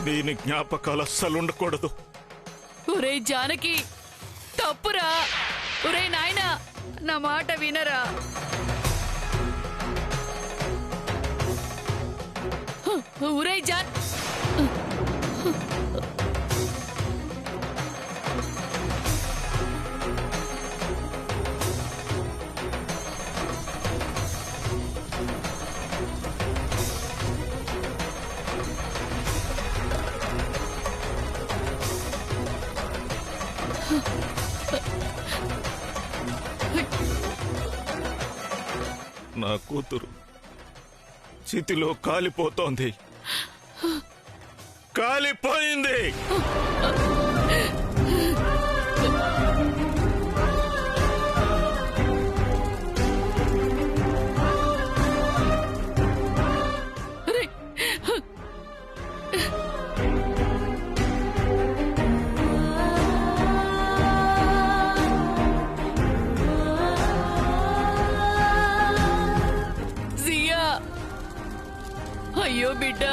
తెలియని జ్ఞాపకాలు అస్సలు ఉండకూడదు. ఒరే జానకి, తప్పురా. ఒరే నాయనా, నా మాట వినరా. ఒరే జాన్, నా కూతురు చితిలో కాలిపోతోంది. కాలిపోయింది. అయ్యో బిడ్డ,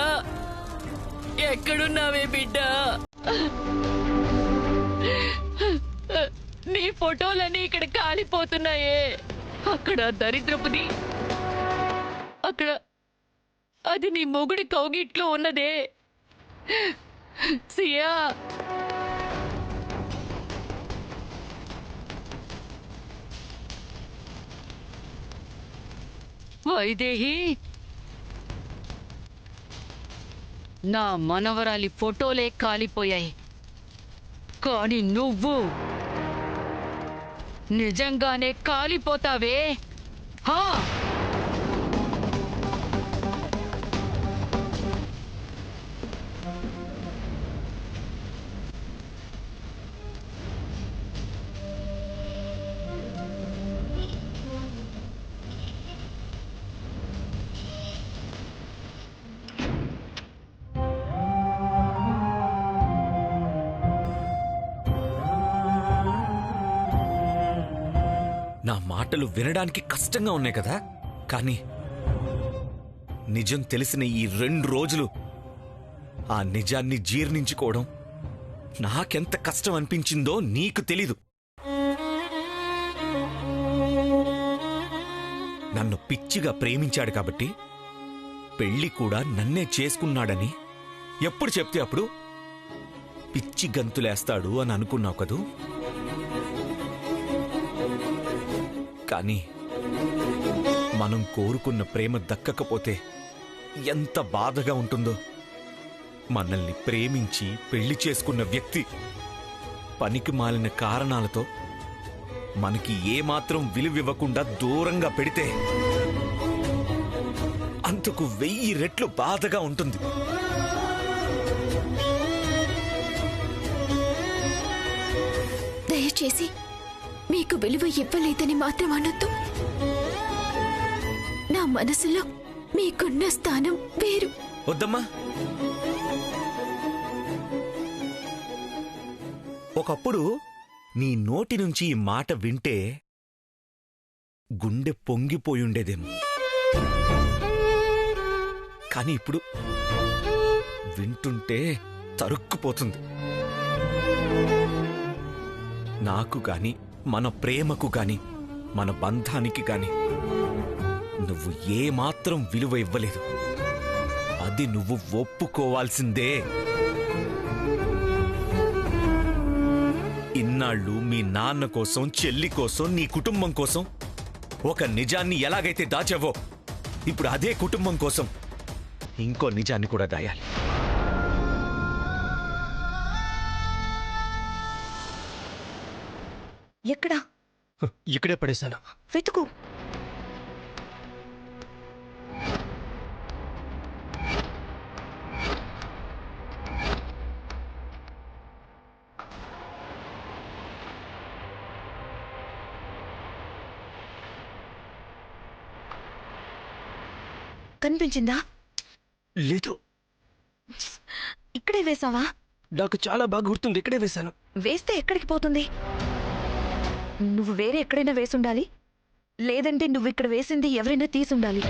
ఎక్కడున్నావే బిడ్డ? నీ ఫోటోలన్నీ ఇక్కడ కాలిపోతున్నాయే. అక్కడ దరిద్రపుది, అక్కడ అది నీ మొగుడి కౌగిట్లో ఉన్నదే. సియా, వైదేహి, నా మనవరాలి ఫోటోలే కాలిపోయాయి, కానీ నువ్వు నిజంగానే కాలిపోతావే. హా, నా మాటలు వినడానికి కష్టంగా ఉన్నాయి కదా, కానీ నిజం తెలిసిన ఈ 2 రోజులు ఆ నిజాన్ని జీర్ణించుకోవడం నాకెంత కష్టం అనిపించిందో నీకు తెలీదు. నన్ను పిచ్చిగా ప్రేమించాడు కాబట్టి పెళ్లి కూడా నన్నే చేసుకున్నాడని ఎప్పుడు చెప్తే అప్పుడు పిచ్చి గంతులేస్తాడు అని అనుకున్నావు కదూ. కానీ మనం కోరుకున్న ప్రేమ దక్కకపోతే ఎంత బాధగా ఉంటుందో. మనల్ని ప్రేమించి పెళ్లి చేసుకున్న వ్యక్తి పనికి మాలిన కారణాలతో మనకి ఏమాత్రం విలువివ్వకుండా దూరంగా పెడితే అంతకు 1000 రెట్లు బాధగా ఉంటుంది. దయచేసి మీకు విలువ ఇవ్వలేదని మాత్రం అనొద్దు. నా మనసులో మీకున్న స్థానం వేరు. వద్దమ్మా, ఒకప్పుడు నీ నోటి నుంచి ఈ మాట వింటే గుండె పొంగిపోయుండేదేమో, కానీ ఇప్పుడు వింటుంటే తరుక్కుపోతుంది. నాకు గాని, మన ప్రేమకు గాని, మన బంధానికి గాని నువ్వు ఏమాత్రం విలువ ఇవ్వలేదు. అది నువ్వు ఒప్పుకోవాల్సిందే. ఇన్నాళ్ళు మీ నాన్న కోసం, చెల్లి కోసం, నీ కుటుంబం కోసం ఒక నిజాన్ని ఎలాగైతే దాచావో ఇప్పుడు అదే కుటుంబం కోసం ఇంకో నిజాన్ని కూడా దాయాలి. ఎక్కడా? ఇక్కడే పడేశాను. వెతుకు. కనిపించిందా? లేదు. ఇక్కడే వేసావా? నాకు చాలా బాగా గుర్తుంది, ఇక్కడే వేశాను. వేస్తే ఎక్కడికి పోతుంది? నువ్వు వేరే ఎక్కడైనా వేసుండాలి, లేదంటే నువ్వు ఇక్కడ వేసింది ఎవరైనా తీసుండాలి.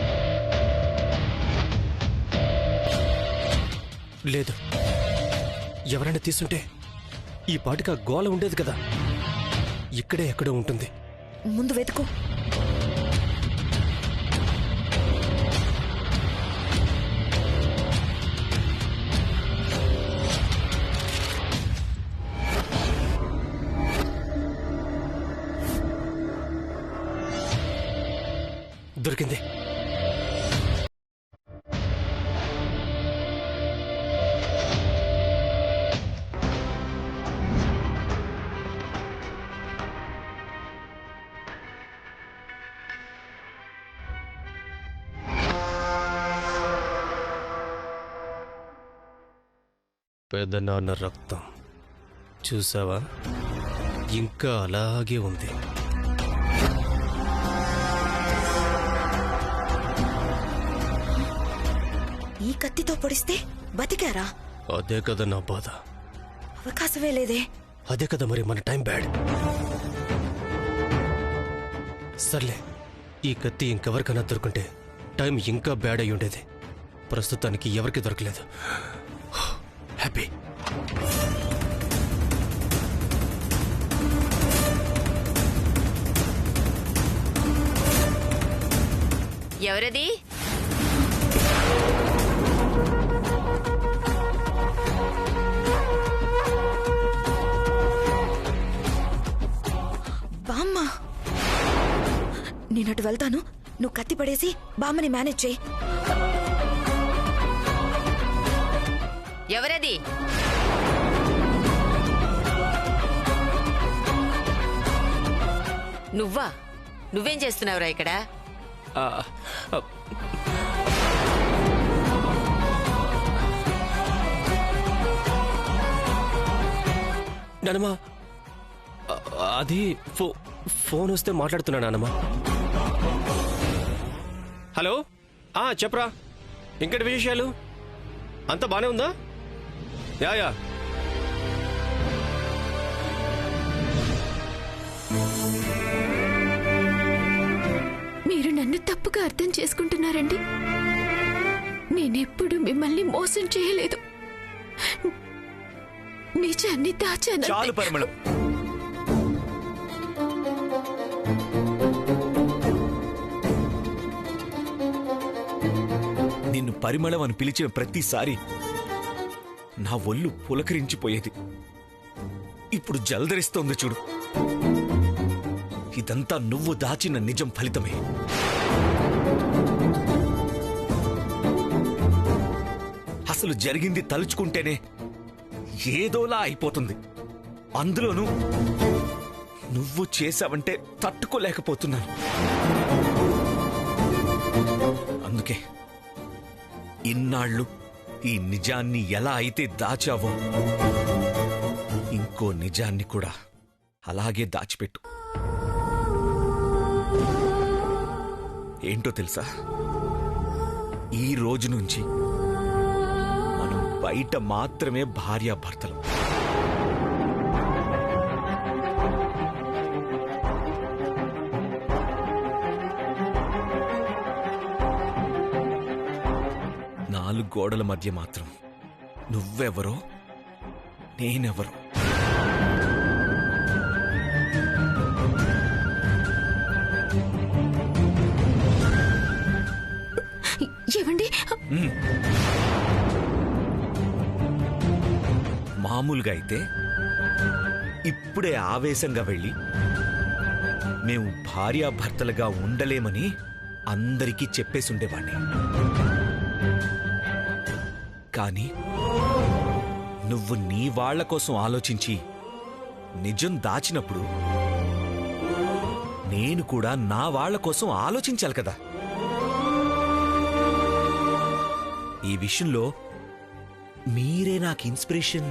లేదు, ఎవరైనా తీసుంటే ఈ పాటికి ఆ గోల ఉండేది కదా. ఇక్కడే ఎక్కడో ఉంటుంది. ముందు వెతుకు. దొరికింది. పెదనాన్న రక్తం చూసావా? ఇంకా అలాగే ఉంది. ఈ కత్తితో పొడిస్తే బతికారా? అదే కదా నా బాధ. అవకాశమే లేదే. అదే కదా మరి మన టైం బ్యాడ్. సర్లే, ఈ కత్తి ఇంకెవరికైనా దొరుకుంటే టైం ఇంకా బ్యాడ్ అయి ఉండేది. ప్రస్తుతానికి ఎవరికి దొరకలేదు. హ్యాపీ. ఎవరది? బామ్మ, నేనటు వెళ్తాను. నువ్వు కత్తి పడేసి బామ్మని మేనేజ్ చేయి. ఎవరది? నువ్వా? నువ్వేం చేస్తున్నావురా ఇక్కడ? నానమ్మా, అది ఫోన్ వస్తే మాట్లాడుతున్నా నానమ్మా. హలో, చెప్పరా, ఇంకటి విశేషాలు? అంత బానే ఉందా? యా మీరు నన్ను తప్పుగా అర్థం చేసుకుంటున్నారండి. నేనెప్పుడు మిమ్మల్ని మోసం చేయలేదు. నిజాన్ని దాచాను. చాలు పరిమళం. నిన్ను పరిమళం అని పిలిచిన ప్రతిసారి నా ఒళ్ళు పులకరించిపోయేది. ఇప్పుడు జలధరిస్తోంది చూడు. ఇదంతా నువ్వు దాచిన నిజం ఫలితమే. అసలు జరిగింది తలుచుకుంటేనే ఏదోలా అయిపోతుంది. అందులోనూ నువ్వు చేశావంటే తట్టుకోలేకపోతున్నాను. అందుకే ఇన్నాళ్ళు ఈ నిజాన్ని ఎలా అయితే దాచావో ఇంకో నిజాన్ని కూడా అలాగే దాచిపెట్టు. ఏంటో తెలుసా, ఈ రోజు నుంచి మనం బయట మాత్రమే భార్యాభర్తలు. నాలుగు గోడల మధ్య మాత్రం నువ్వెవరో నేనెవరో. ఏవండి, మామూలుగా అయితే ఇప్పుడే ఆవేశంగా వెళ్ళి మేము భార్యాభర్తలుగా ఉండలేమని అందరికీ చెప్పేసుండేవాణ్ణి. కానీ నువ్వు నీ వాళ్ల కోసం ఆలోచించి నిజం దాచినప్పుడు నేను కూడా నా వాళ్ల కోసం ఆలోచించాలి కదా. ఈ విషయంలో మీరే నాకు ఇన్స్పిరేషన్.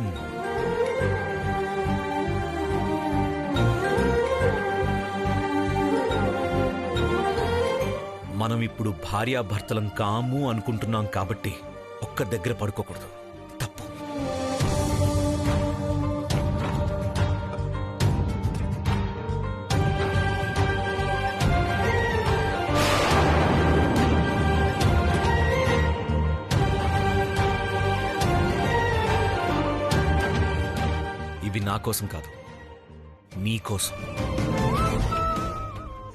మనం ఇప్పుడు భార్యాభర్తలం కాము అనుకుంటున్నాం కాబట్టి ఒక్క దగ్గర పడుకోకూడదు. తప్పు. ఇవి నా కోసం కాదు, నీ కోసం.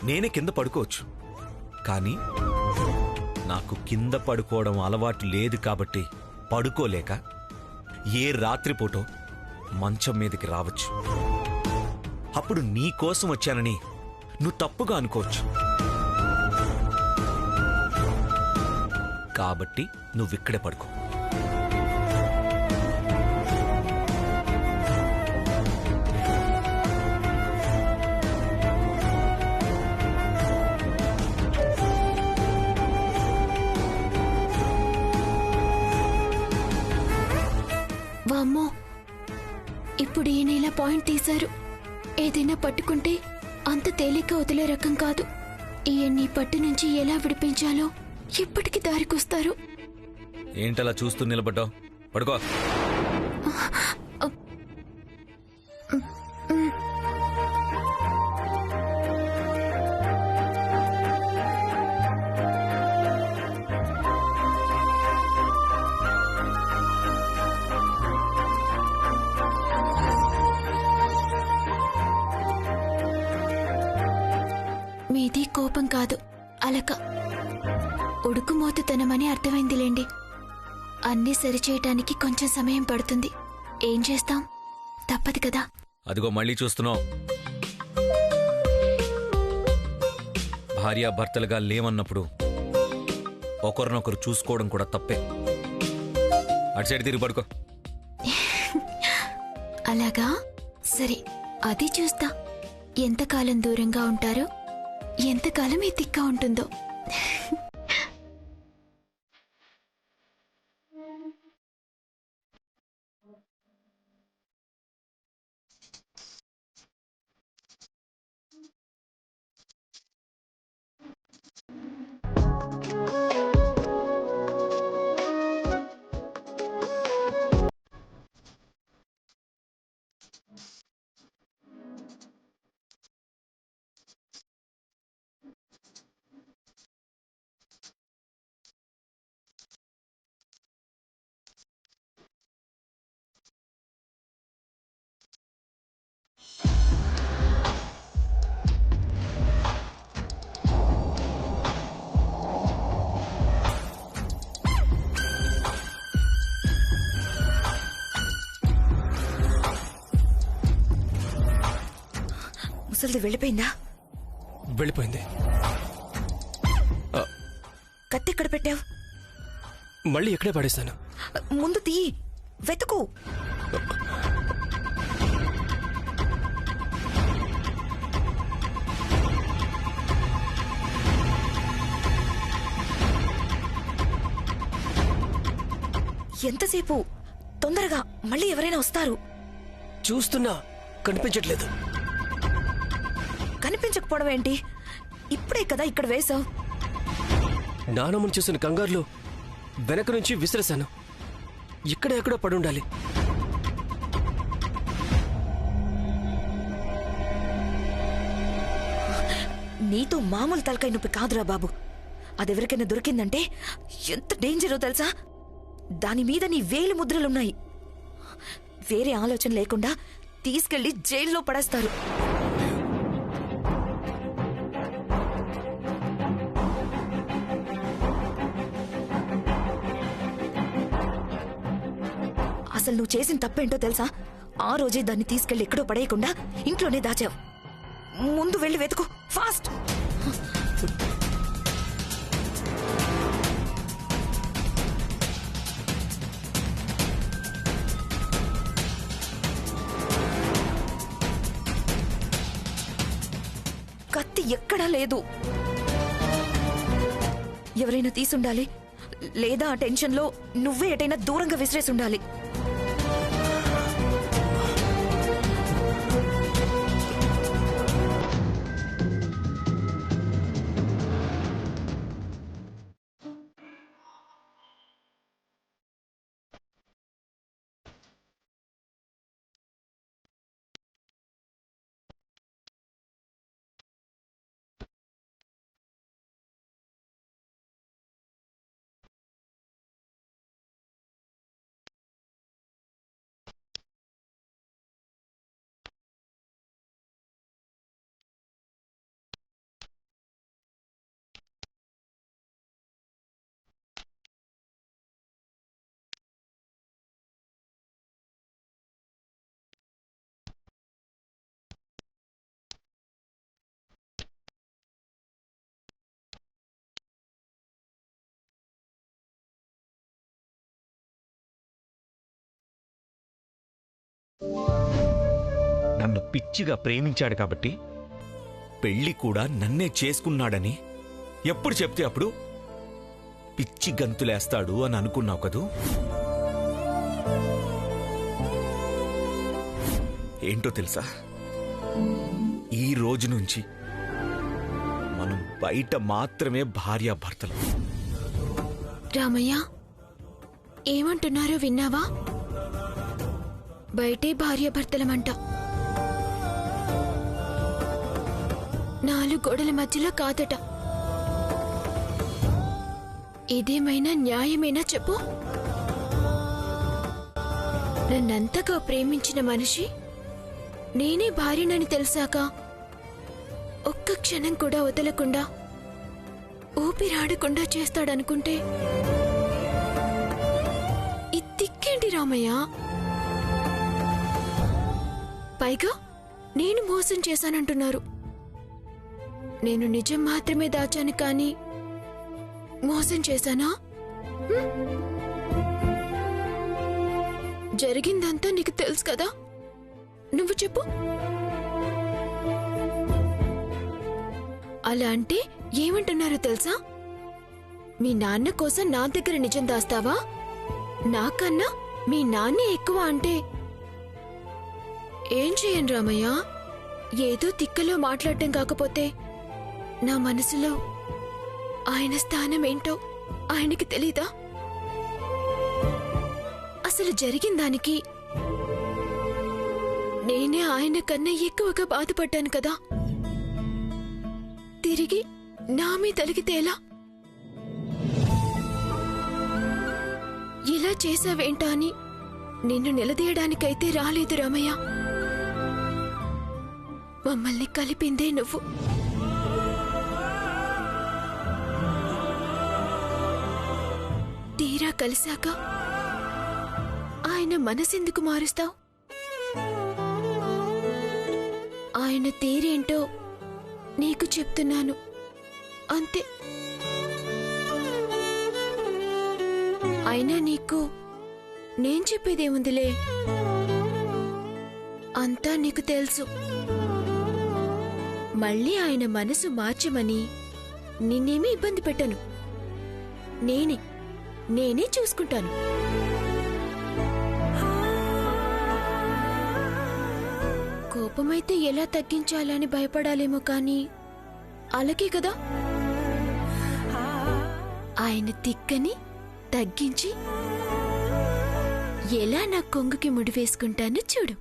నేనే కింద పడుకోవచ్చు, కానీ నాకు కింద పడుకోవడం అలవాటు లేదు కాబట్టి పడుకోలేక ఏ రాత్రిపూటో మంచం మీదకి రావచ్చు. అప్పుడు నీ కోసం వచ్చానని నువ్వు తప్పుగా అనుకోవచ్చు. కాబట్టి నువ్విక్కడే పడుకో. వామ్మో, ఇప్పుడు ఈయన ఇలా పాయింట్ తీశారు. ఏదైనా పట్టుకుంటే అంత తేలిక వదిలే రకం కాదు. ఈయన్ని పట్టు నుంచి ఎలా విడిపించాలో ఇప్పటికి దారికొస్తారు. ఏంటలా చూస్తూ నిలబడ్డావు? పడుకో. మీది కోపం కాదు, అలక. ఉడుకుమోతుతనమని అర్థమైందిలేండి. అన్నీ సరిచేయటానికి కొంచెం సమయం పడుతుంది. ఏం చేస్తాం, తప్పదు కదా. అదిగో మళ్ళీ చూస్తున్నావు. భార్యాభర్తలుగా లేమన్నప్పుడు ఒకరినొకరు చూసుకోవడం కూడా తప్పే. అటు సైడ్ తిరిగి పడుకో. అలాగా, సరే, అది చూస్తా. ఎంతకాలం దూరంగా ఉంటారో, ఎంతకాలం ఈ తిక్క ఉంటుందో. ముసలిది వెళ్ళిపోయిందా? వెళ్ళిపోయింది. కత్తి ఎక్కడ పెట్టావు? మళ్ళీ ఎక్కడే పడేశాను. ముందు తీ, వెతుకు. ఎంతసేపు? తొందరగా, మళ్ళీ ఎవరైనా వస్తారు. చూస్తున్నా, కనిపించట్లేదు. కనిపించకపోవడం ఏంటి? ఇప్పుడే కదా ఇక్కడ వేశావు. నానమ్మను చూసిన కంగారులో వెనక నుంచి విసిరేశాను. ఇక్కడ ఎక్కడో పడుండాలి. నీతో మామూలు తలకాయ నొప్పి కాదురా బాబు. అదెవరికైనా దొరికిందంటే ఎంత డేంజరో తెలుసా? దాని మీద నీ వేలు ముద్రలున్నాయి. వేరే ఆలోచన లేకుండా తీసుకెళ్లి జైల్లో పడేస్తారు. అసలు నువ్వు చేసిన తప్పేంటో తెలుసా? ఆ రోజే దాన్ని తీసుకెళ్లి ఎక్కడో పడేయకుండా ఇంట్లోనే దాచావు. ముందు వెళ్ళి వెతుకు, ఫాస్ట్. కత్తి ఎక్కడా లేదు. ఎవరైనా తీసుండాలి, లేదా ఆ టెన్షన్లో నువ్వే ఎటైనా దూరంగా విసిరేసి ఉండాలి. నన్ను పిచ్చిగా ప్రేమించాడు కాబట్టి పెళ్లి కూడా నన్నే చేసుకున్నాడని ఎప్పుడు చెప్తే అప్పుడు పిచ్చి గంతులేస్తాడు అని అనుకున్నావు కదూ. ఏంటో తెలుసా, ఈ రోజు నుంచి మనం బయట మాత్రమే భార్యాభర్తలు. రామయ్య, ఏమంటున్నారో విన్నావా? బయటే భార్యాభర్తలమంట. 4 గోడల మధ్యలో కాదట. ఇదేమైనా న్యాయమేనా చెప్పు? నన్నంతగా ప్రేమించిన మనిషి నేనే భార్యనని తెలిసాక ఒక్క క్షణం కూడా వదలకుండా ఊపిరాడకుండా చేస్తాడనుకుంటే ఇదిక్కేంటి రామయ్య? పైగా నేను మోసం చేశానంటున్నారు. నేను నిజం మాత్రమే దాచాను కానీ మోసం చేశానా? జరిగిందంతా నీకు తెలుసు కదా, నువ్వు చెప్పు. అలా అంటే ఏమంటున్నారో తెలుసా? మీ నాన్న కోసం నా దగ్గర నిజం దాస్తావా? నాకన్నా మీ నాన్నే ఎక్కువ అంటే ఏం చేయను రామయ్య? ఏదో తిక్కలో మాట్లాడటం కాకపోతే నా మనసులో ఆయన స్థానం ఏంటో ఆయనకి తెలీదా? అసలు జరిగిన దానికి నేనే ఆయన కన్నా ఎక్కువగా బాధపడ్డాను కదా. తిరిగి నా మీద తలిగితే ఎలా? ఇలా చేసావేంటా అని నిన్ను నిలదీయడానికైతే రాలేదు రామయ్య. మమ్మల్ని కలిపిందే నువ్వు. తీరా కలిశాక ఆయన మనసెందుకు మారుస్తావు? ఆయన తీరేంటో నీకు చెప్తున్నాను అంతే. అయినా నీకు నేను చెప్పేదేముందిలే, అంతా నీకు తెలుసు. మళ్ళీ ఆయన మనసు మార్చమని నిన్నేమీ ఇబ్బంది పెట్టను. నేనే చూసుకుంటాను. కోపమైతే ఎలా తగ్గించాలని భయపడాలేమో కానీ అలాగే కదా. ఆయన తిక్కని తగ్గించి ఎలా నా కొంగుకి ముడివేసుకుంటానో చూడు.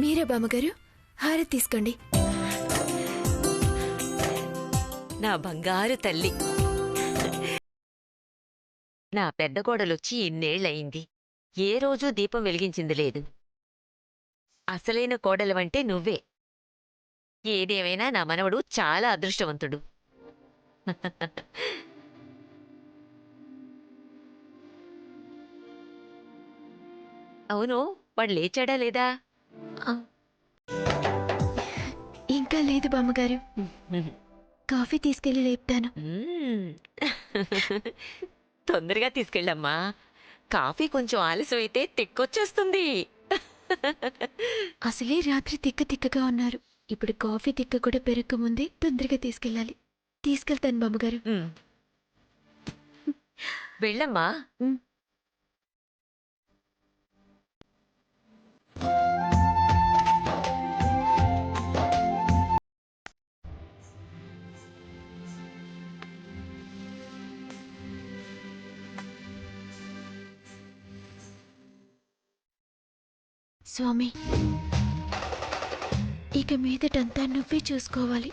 మీరే బామ్మగారు, హారతి తీసుకోండి. నా బంగారు తల్లి, నా పెద్ద కోడలొచ్చి ఇన్నేళ్లయింది. ఏ రోజూ దీపం వెలిగించింది లేదు. అసలైన కోడలవంటే నువ్వే. ఏదేమైనా నా మనవడు చాలా అదృష్టవంతుడు. అవును, వాడు లేచాడా లేదా? ఇంకా లేదు బామ్మగారు, కాఫీ తీసుకెళ్లి లేపుతాను. తొందరగా తీసుకెళ్ళమ్మా. కాఫీ కొంచెం ఆలస్యం అయితే తిక్కొచ్చేస్తుంది. అసలే రాత్రి తిక్కగా ఉన్నారు. ఇప్పుడు కాఫీ తిక్క కూడా పెరగక ముందే తొందరగా తీసుకెళ్ళాలి. తీసుకెళ్తాను బామ్మగారు. వెళ్ళమ్మా. స్వామి, ఇక మీదటంతా నువ్వే చూసుకోవాలి.